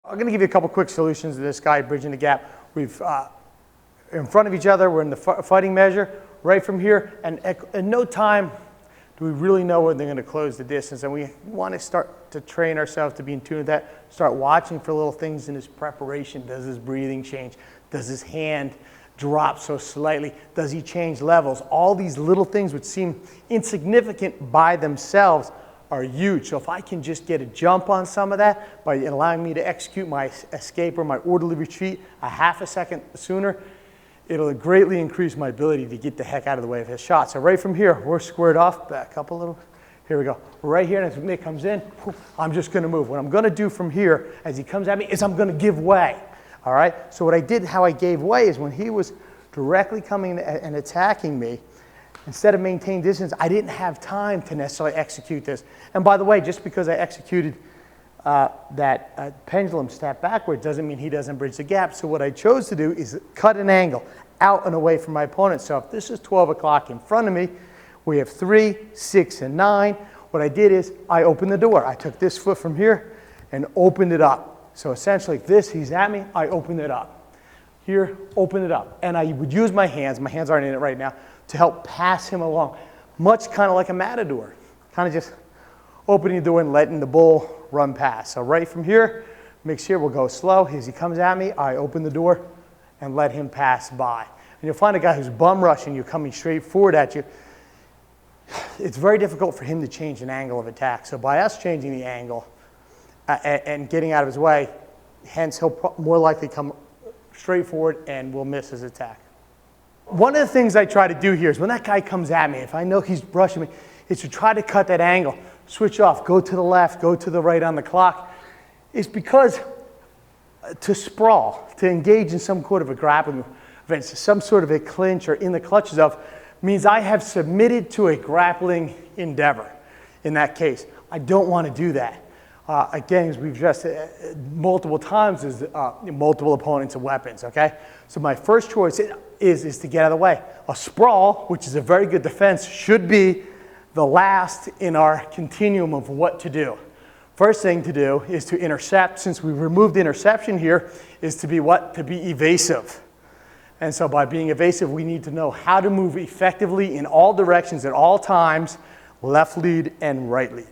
I'm going to give you a couple quick solutions to this guy bridging the gap. We've in front of each other, we're in the fighting measure, right from here, and in no time do we really know when they're going to close the distance, and we want to start to train ourselves to be in tune with that, start watching for little things in his preparation. Does his breathing change? Does his hand drop so slightly? Does he change levels? All these little things which seem insignificant by themselves are huge. So if I can just get a jump on some of that by allowing me to execute my escape or my orderly retreat a half a second sooner, it'll greatly increase my ability to get the heck out of the way of his shot. So right from here, we're squared off, back up a little. Here we go. Right here, and as Nick comes in, I'm just gonna move. What I'm gonna do from here, as he comes at me, is I'm gonna give way. All right? So what I did, how I gave way, is when he was directly coming and attacking me, instead of maintaining distance, I didn't have time to necessarily execute this. And by the way, just because I executed that pendulum step backward doesn't mean he doesn't bridge the gap. So what I chose to do is cut an angle out and away from my opponent. So if this is 12 o'clock in front of me, we have 3, 6, and 9. What I did is I opened the door. I took this foot from here and opened it up. So essentially this, he's at me, I opened it up. Here, open it up. And I would use my hands aren't in it right now, to help pass him along. Much kind of like a matador. Kind of just opening the door and letting the bull run past. So right from here, make sure we'll go slow. As he comes at me, I open the door and let him pass by. And you'll find a guy who's bum rushing you, coming straight forward at you, it's very difficult for him to change an angle of attack. So by us changing the angle and getting out of his way, hence he'll more likely come straight forward and we'll miss his attack. One of the things I try to do here is when that guy comes at me, if I know he's brushing me, is to try to cut that angle, switch off, go to the left, go to the right on the clock. It's because to sprawl, to engage in some sort of a grappling event, some sort of a clinch or in the clutches of, means I have submitted to a grappling endeavor in that case. I don't want to do that. Again, as we've addressed multiple times, is multiple opponents and weapons, okay? So my first choice is to get out of the way. A sprawl, which is a very good defense, should be the last in our continuum of what to do. First thing to do is to intercept. Since we've removed interception here, is to be what? To be evasive. And so by being evasive, we need to know how to move effectively in all directions at all times, left lead and right lead.